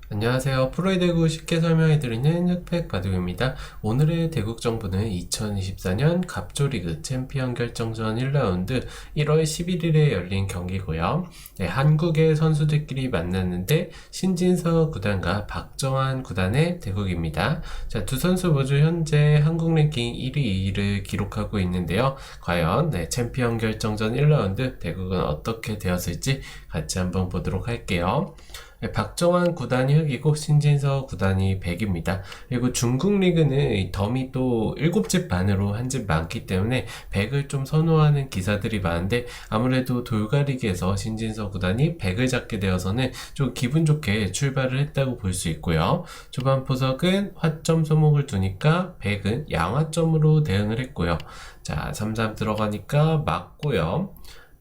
안녕하세요. 프로의 대구 쉽게 설명해드리는 흑백 바둑입니다. 오늘의 대국 정보는 2024년 갑조리그 챔피언 결정전 1라운드 1월 11일에 열린 경기고요. 네, 한국의 선수들끼리 만났는데 신진서 구단과 박정환 구단의 대국입니다. 자, 두 선수 모두 현재 한국 랭킹 1위, 2위를 기록하고 있는데요. 과연 챔피언 결정전 1라운드 대국은 어떻게 되었을지 같이 한번 보도록 할게요. 박정환 구단이 흑이고 신진서 구단이 백입니다. 그리고 중국 리그는 덤이 또 7집 반으로 한 집 많기 때문에 백을 좀 선호하는 기사들이 많은데 아무래도 돌가리기에서 신진서 구단이 백을 잡게 되어서는 좀 기분 좋게 출발을 했다고 볼 수 있고요. 초반 포석은 화점 소목을 두니까 백은 양화점으로 대응을 했고요. 자, 3-3 들어가니까 맞고요.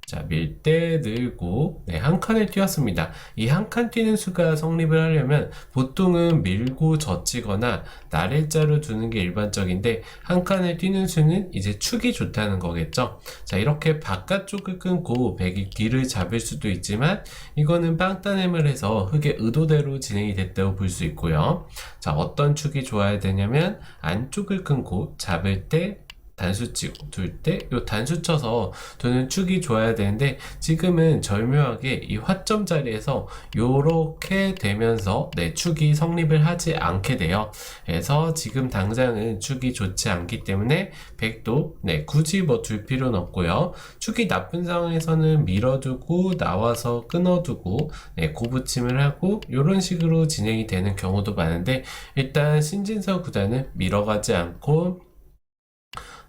자, 밀 때 늘고, 한 칸을 뛰었습니다. 이 한 칸 뛰는 수가 성립을 하려면 보통은 밀고 젖히거나 날일자로 두는 게 일반적인데, 한 칸을 뛰는 수는 이제 축이 좋다는 거겠죠. 자, 이렇게 바깥쪽을 끊고 백이 뒤를 잡을 수도 있지만, 이거는 빵따냄을 해서 흑의 의도대로 진행이 됐다고 볼 수 있고요. 자, 어떤 축이 좋아야 되냐면, 안쪽을 끊고 잡을 때 단수 치고 둘 때 요 단수 쳐서 두는 축이 좋아야 되는데 지금은 절묘하게 이 화점 자리에서 요렇게 되면서 축이 성립을 하지 않게 돼요. 그래서 지금 당장은 축이 좋지 않기 때문에 백도 굳이 뭐 둘 필요는 없고요. 축이 나쁜 상황에서는 밀어두고 나와서 끊어두고 고부침을 하고 요런 식으로 진행이 되는 경우도 많은데 일단 신진서 구단은 밀어가지 않고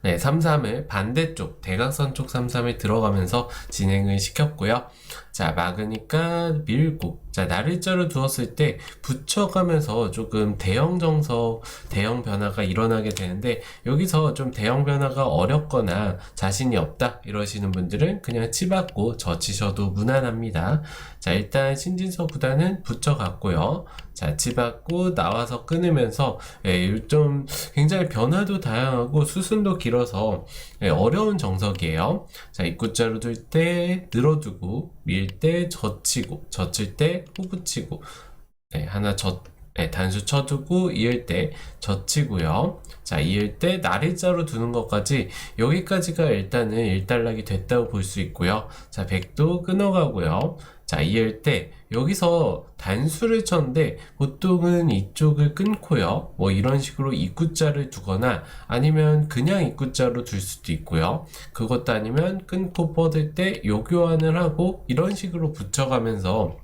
3-3을 반대쪽 대각선 쪽 3-3을 들어가면서 진행을 시켰고요. 자, 막으니까 밀고, 자, 날일자로 두었을 때 붙여가면서 조금 대형 정석, 대형 변화가 일어나게 되는데 여기서 좀 대형 변화가 어렵거나 자신이 없다 이러시는 분들은 그냥 치받고 젖히셔도 무난합니다. 자, 일단 신진서 구단은 붙여갔고요. 자, 치받고 나와서 끊으면서 좀 굉장히 변화도 다양하고 수순도 길어서 어려운 정석이에요. 자, 입구자로 둘 때 늘어두고 밀 때 젖히고 젖힐 때 후붙이고 하나 단수 쳐두고 이을 때 젖히고요. 자, 이을 때 날일자로 두는 것까지 여기까지가 일단은 일단락이 됐다고 볼 수 있고요. 자, 백도 끊어가고요. 자, 이을 때 여기서 단수를 쳤는데 보통은 이쪽을 끊고요. 뭐 이런 식으로 입구자를 두거나 아니면 그냥 입구자로 둘 수도 있고요. 그것도 아니면 끊고 뻗을 때 요교환을 하고 이런 식으로 붙여가면서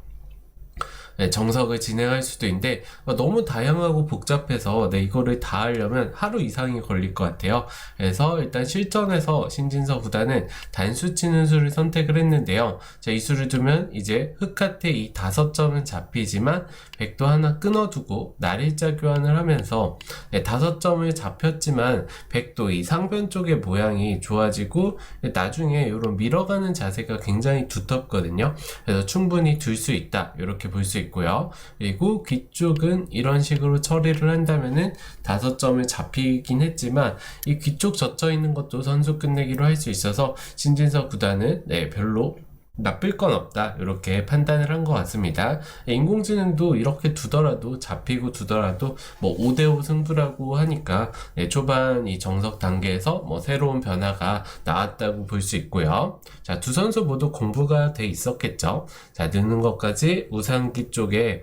정석을 진행할 수도 있는데 너무 다양하고 복잡해서 이거를 다 하려면 하루 이상이 걸릴 것 같아요. 그래서 일단 실전에서 신진서 구단은 단수 치는 수를 선택을 했는데요. 자, 이 수를 두면 이제 흑한테 이 5점은 잡히지만 백도 하나 끊어두고 날일자 교환을 하면서 5점을 잡혔지만 백도 이 상변 쪽의 모양이 좋아지고 나중에 이런 밀어가는 자세가 굉장히 두텁거든요. 그래서 충분히 둘 수 있다 이렇게 볼 수 있고요. 그리고 귀 쪽은 이런 식으로 처리를 한다면은 5점을 잡히긴 했지만 이 귀 쪽 젖혀 있는 것도 선수 끝내기로 할 수 있어서 신진서 구단은 별로 나쁠 건 없다 이렇게 판단을 한 것 같습니다. 인공지능도 이렇게 두더라도 잡히고 두더라도 뭐 5대5 승부라고 하니까 초반 이 정석 단계에서 뭐 새로운 변화가 나왔다고 볼 수 있고요. 자, 두 선수 모두 공부가 돼 있었겠죠. 자, 느는 것까지 우상기 쪽에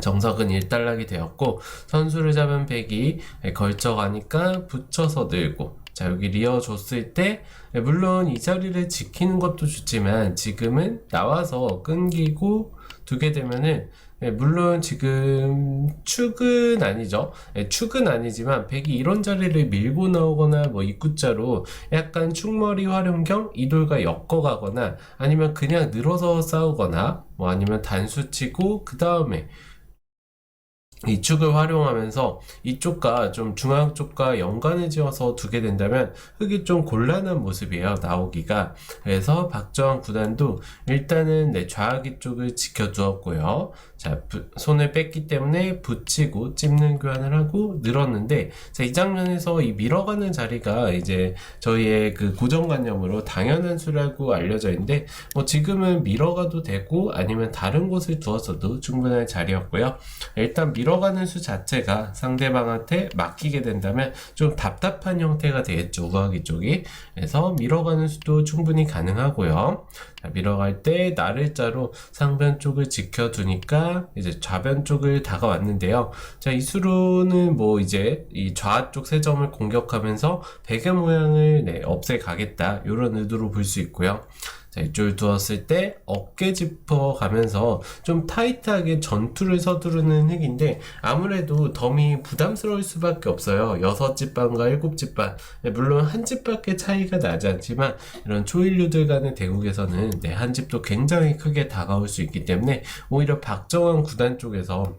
정석은 일단락이 되었고 선수를 잡은 백이 걸쳐가니까 붙여서 늘고 자, 여기 리어 줬을 때 물론 이 자리를 지키는 것도 좋지만 지금은 나와서 끊기고 두게 되면은 물론 지금 축은 아니죠. 축은 아니지만 백이 이런 자리를 밀고 나오거나 뭐 입구자로 약간 축머리 활용 겸 이돌과 엮어가거나 아니면 그냥 늘어서 싸우거나 뭐 아니면 단수 치고 그 다음에 이 축을 활용하면서 이쪽과 좀 중앙 쪽과 연관을 지어서 두게 된다면 흙이 좀 곤란한 모습이에요, 나오기가. 그래서 박정환 구단도 일단은 좌하기 쪽을 지켜두었고요. 자, 손을 뺐기 때문에 붙이고 찝는 교환을 하고 늘었는데, 자, 이 장면에서 이 밀어가는 자리가 이제 저희의 그 고정관념으로 당연한 수라고 알려져 있는데, 뭐 지금은 밀어가도 되고 아니면 다른 곳을 두었어도 충분한 자리였고요. 일단 밀어가는 수 자체가 상대방한테 맡기게 된다면 좀 답답한 형태가 되겠죠, 우하기 쪽이. 그래서 밀어가는 수도 충분히 가능하고요. 자, 밀어갈 때 나를자로 상변 쪽을 지켜두니까 이제 좌변 쪽을 다가왔는데요. 자, 이 수로는 뭐 이제 이 좌쪽 세 점을 공격하면서 베개 모양을 없애가겠다, 이런 의도로 볼 수 있고요. 자, 이쪽을 두었을 때 어깨 짚어 가면서 좀 타이트하게 전투를 서두르는 흙인데, 아무래도 덤이 부담스러울 수밖에 없어요. 6집반과 7집반. 물론 한 집밖에 차이가 나지 않지만 이런 초일류들 간의 대국에서는 한 집도 굉장히 크게 다가올 수 있기 때문에 오히려 박정환 구단 쪽에서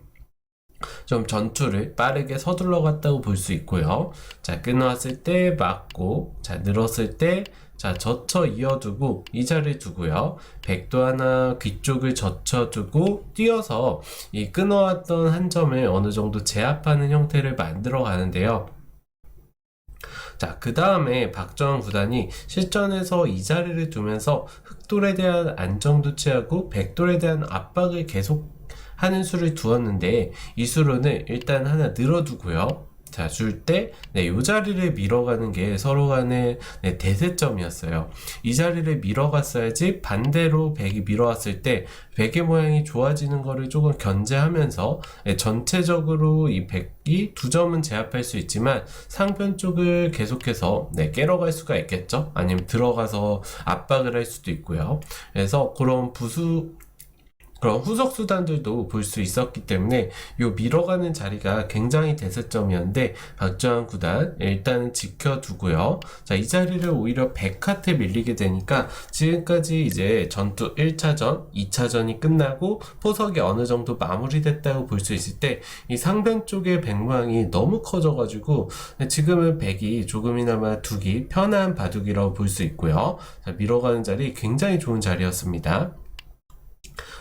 좀 전투를 빠르게 서둘러 갔다고 볼 수 있고요. 자, 끊어왔을 때 맞고, 자, 늘었을 때 자, 젖혀 이어두고 이 자리를 두고요. 백도 하나 귀 쪽을 젖혀두고 뛰어서 이 끊어왔던 한 점을 어느 정도 제압하는 형태를 만들어 가는데요. 자, 그 다음에 박정환 구단이 실전에서 이 자리를 두면서 흑돌에 대한 안정도 취하고 백돌에 대한 압박을 계속 하는 수를 두었는데, 이 수로는 일단 하나 늘어두고요. 자, 줄 때, 요 자리를 밀어가는 게 서로 간의 대세점이었어요. 이 자리를 밀어갔어야지 반대로 백이 밀어왔을 때 백의 모양이 좋아지는 거를 조금 견제하면서 전체적으로 이 백이 두 점은 제압할 수 있지만 상변 쪽을 계속해서 깨러갈 수가 있겠죠. 아니면 들어가서 압박을 할 수도 있고요. 그래서 그런 그런 후속 수단들도 볼 수 있었기 때문에 요 밀어가는 자리가 굉장히 대세점이었는데, 박정환 구단 일단은 지켜두고요. 자, 이 자리를 오히려 백한테 밀리게 되니까 지금까지 이제 전투 1차전, 2차전이 끝나고 포석이 어느 정도 마무리됐다고 볼 수 있을 때 이 상변 쪽의 백 모양이 너무 커져가지고 지금은 백이 조금이나마 두기 편한 바둑이라고 볼 수 있고요. 자, 밀어가는 자리 굉장히 좋은 자리였습니다.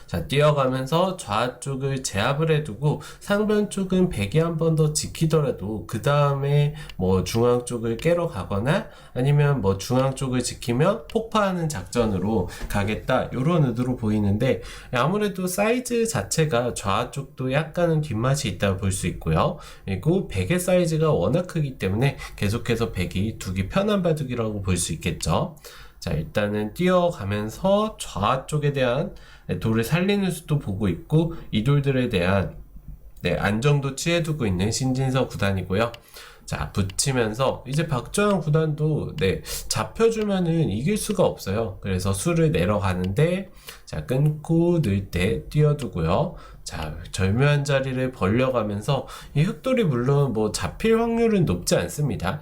자, 뛰어가면서 좌쪽을 제압을 해두고 상변 쪽은 백이 한 번 더 지키더라도 그 다음에 뭐 중앙 쪽을 깨러 가거나 아니면 뭐 중앙 쪽을 지키면 폭파하는 작전으로 가겠다, 이런 의도로 보이는데, 아무래도 사이즈 자체가 좌쪽도 약간은 뒷맛이 있다고 볼 수 있고요. 그리고 백의 사이즈가 워낙 크기 때문에 계속해서 백이 두기 편한 바둑이라고 볼 수 있겠죠. 자, 일단은 뛰어가면서 좌쪽에 대한 돌을 살리는 수도 보고 있고, 이 돌들에 대한 안정도 취해두고 있는 신진서 구단이고요. 자, 붙이면서 이제 박정환 구단도 잡혀주면은 이길 수가 없어요. 그래서 수를 내려가는데, 자, 끊고 늘 때 뛰어두고요. 자, 절묘한 자리를 벌려가면서 이 흑돌이 물론 뭐 잡힐 확률은 높지 않습니다.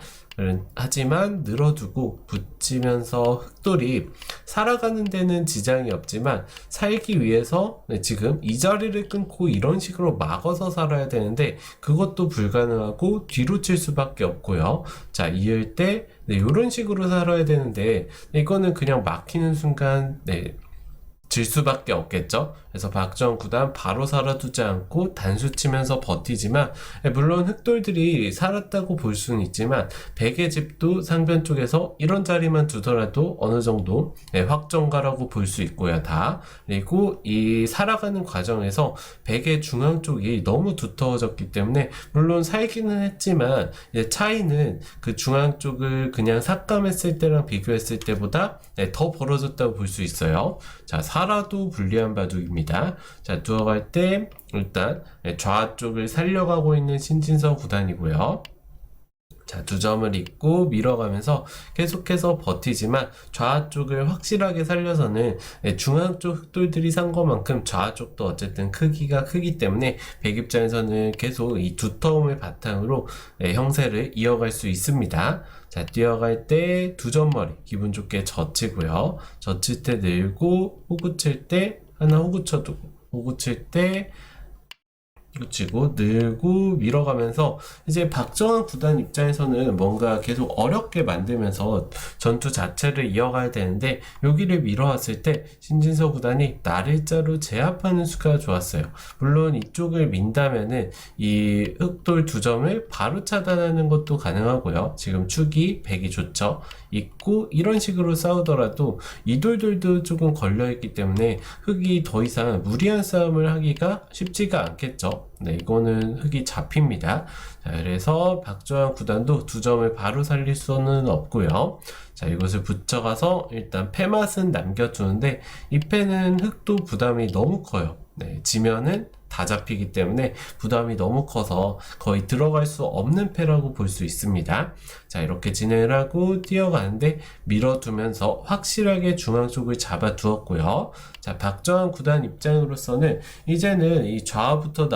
하지만 늘어두고 붙이면서 흑돌이 살아가는 데는 지장이 없지만 살기 위해서 지금 이 자리를 끊고 이런 식으로 막아서 살아야 되는데 그것도 불가능하고 뒤로 칠 수밖에 없고요. 자, 이을 때 이런 식으로 살아야 되는데 이거는 그냥 막히는 순간 질 수밖에 없겠죠. 그래서 박정환 구단 바로 살아두지 않고 단수 치면서 버티지만, 물론 흑돌들이 살았다고 볼 수는 있지만 백의 집도 상변 쪽에서 이런 자리만 두더라도 어느 정도 확정가라고 볼 수 있고요. 다. 그리고 이 살아가는 과정에서 백의 중앙 쪽이 너무 두터워졌기 때문에 물론 살기는 했지만 차이는 그 중앙 쪽을 그냥 삭감했을 때랑 비교했을 때보다 더 벌어졌다고 볼 수 있어요. 자, 살아도 불리한 바둑입니다. 자, 두어갈 때 일단 좌쪽을 살려가고 있는 신진서 구단이고요. 자, 두 점을 잇고 밀어가면서 계속해서 버티지만 좌쪽을 확실하게 살려서는 중앙 쪽 흑돌들이 산 것만큼 좌쪽도 어쨌든 크기가 크기 때문에 백 입장에서는 계속 이 두터움을 바탕으로 형세를 이어갈 수 있습니다. 자, 뛰어갈 때 두 점머리 기분 좋게 젖히고요. 젖힐 때 늘고 호구 칠 때 하나 호구 쳐두고 호구 칠 때 붙이고 늘고 밀어가면서 이제 박정환 구단 입장에서는 뭔가 계속 어렵게 만들면서 전투 자체를 이어가야 되는데 여기를 밀어왔을 때 신진서 구단이 날일자로 제압하는 수가 좋았어요. 물론 이쪽을 민다면은 이 흑돌 2점을 바로 차단하는 것도 가능하고요. 지금 축이 100이 좋죠. 있고 이런 식으로 싸우더라도 이 돌들도 조금 걸려있기 때문에 흑이 더 이상 무리한 싸움을 하기가 쉽지가 않겠죠. 네, 이거는 흑이 잡힙니다. 자, 그래서 박정환 구단도 2점을 바로 살릴 수는 없고요. 자, 이것을 붙여가서 일단 패맛은 남겨두는데 이 패는 흑도 부담이 너무 커요. 네, 지면은 다 잡히기 때문에 부담이 너무 커서 거의 들어갈 수 없는 패라고 볼 수 있습니다. 자, 이렇게 진행을 하고 뛰어가는데 밀어두면서 확실하게 중앙 쪽을 잡아두었고요. 자, 박정환 구단 입장으로서는 이제는 이 좌우부터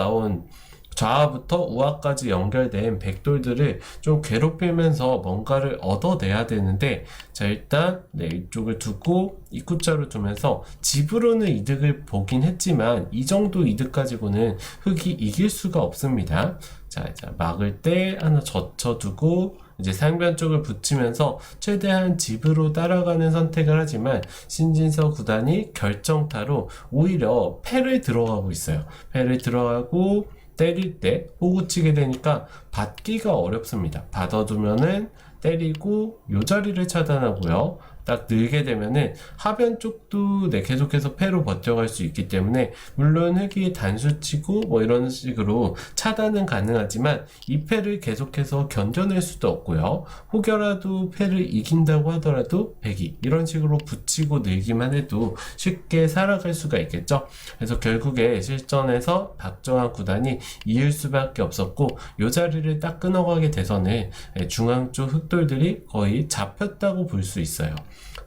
우하까지 연결된 백돌들을 좀 괴롭히면서 뭔가를 얻어내야 되는데, 자, 일단 이쪽을 두고 입구자로 두면서 집으로는 이득을 보긴 했지만 이 정도 이득 가지고는 흑이 이길 수가 없습니다. 자, 막을 때 하나 젖혀두고 이제 상변 쪽을 붙이면서 최대한 집으로 따라가는 선택을 하지만 신진서 구단이 결정타로 오히려 패를 들어가고 있어요. 패를 들어가고 때릴 때 호구 치게 되니까 받기가 어렵습니다. 받아두면은 때리고 요 자리를 차단하고요. 딱 늘게 되면은 하변 쪽도 계속해서 패로 버텨갈 수 있기 때문에 물론 흑이 단수 치고 뭐 이런 식으로 차단은 가능하지만 이 패를 계속해서 견뎌낼 수도 없고요. 혹여라도 패를 이긴다고 하더라도 배기 이런 식으로 붙이고 늘기만 해도 쉽게 살아갈 수가 있겠죠. 그래서 결국에 실전에서 박정환 구단이 이길 수밖에 없었고 요 자리를 딱 끊어가게 돼서는 중앙 쪽 흑돌들이 거의 잡혔다고 볼 수 있어요.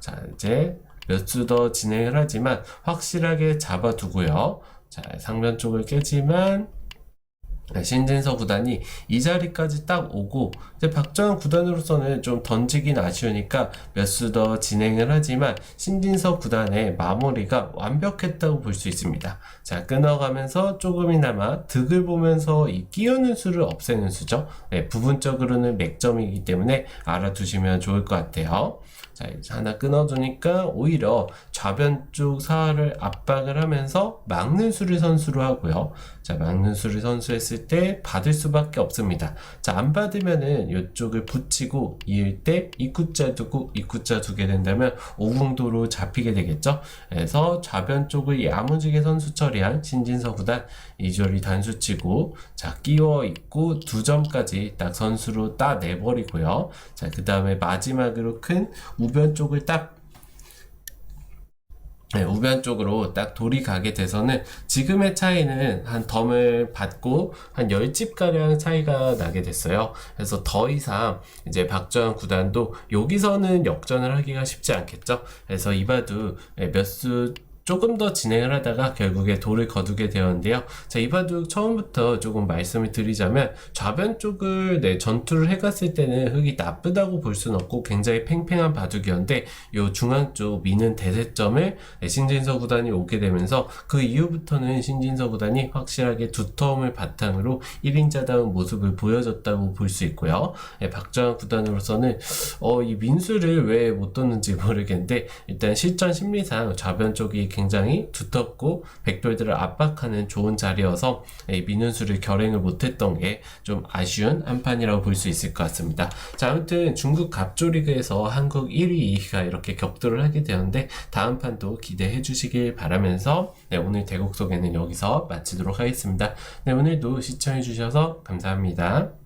자, 이제 몇 수 더 진행을 하지만 확실하게 잡아두고요. 자, 상면 쪽을 깨지만 신진서 구단이 이 자리까지 딱 오고 이제 박정환 구단으로서는 좀 던지긴 아쉬우니까 몇 수 더 진행을 하지만 신진서 구단의 마무리가 완벽했다고 볼 수 있습니다. 자, 끊어가면서 조금이나마 득을 보면서 이 끼우는 수를 없애는 수죠. 네, 부분적으로는 맥점이기 때문에 알아두시면 좋을 것 같아요. 자, 이제 하나 끊어두니까 오히려 좌변 쪽 사활을 압박을 하면서 막는 수를 선수로 하고요. 자, 막는 수를 선수했을 때 받을 수밖에 없습니다. 자, 안 받으면은 이쪽을 붙이고 이을 때 입구자 두고 입구자 두게 된다면 오궁도로 잡히게 되겠죠. 그래서 좌변 쪽을 야무지게 선수 처리한 신진서 구단 이조리 단수치고 자, 끼워 있고 2점까지 딱 선수로 따내버리고요. 자, 그 다음에 마지막으로 큰 우변 쪽을 우변 쪽으로 딱 돌이 가게 돼서는 지금의 차이는 한 덤을 받고 한 10집가량 차이가 나게 됐어요. 그래서 더 이상 이제 박정환 구단도 여기서는 역전을 하기가 쉽지 않겠죠. 그래서 이바둑 몇수 조금 더 진행을 하다가 결국에 돌을 거두게 되었는데요. 자, 이 바둑 처음부터 조금 말씀을 드리자면 좌변 쪽을 전투를 해갔을 때는 흑이 나쁘다고 볼 수는 없고 굉장히 팽팽한 바둑이었는데 요 중앙 쪽 미는 대세점을 신진서 구단이 오게 되면서 그 이후부터는 신진서 구단이 확실하게 두터움을 바탕으로 1인자다운 모습을 보여줬다고 볼 수 있고요. 박정환 구단으로서는 이 민수를 왜 못 뒀는지 모르겠는데 일단 실전 심리상 좌변 쪽이 굉장히 두텁고 백돌들을 압박하는 좋은 자리여서 민은수를 결행을 못했던 게 좀 아쉬운 한 판이라고 볼 수 있을 것 같습니다. 자, 아무튼 중국 갑조리그에서 한국 1위가 이렇게 격돌을 하게 되었는데 다음 판도 기대해 주시길 바라면서 오늘 대국 소개는 여기서 마치도록 하겠습니다. 오늘도 시청해 주셔서 감사합니다.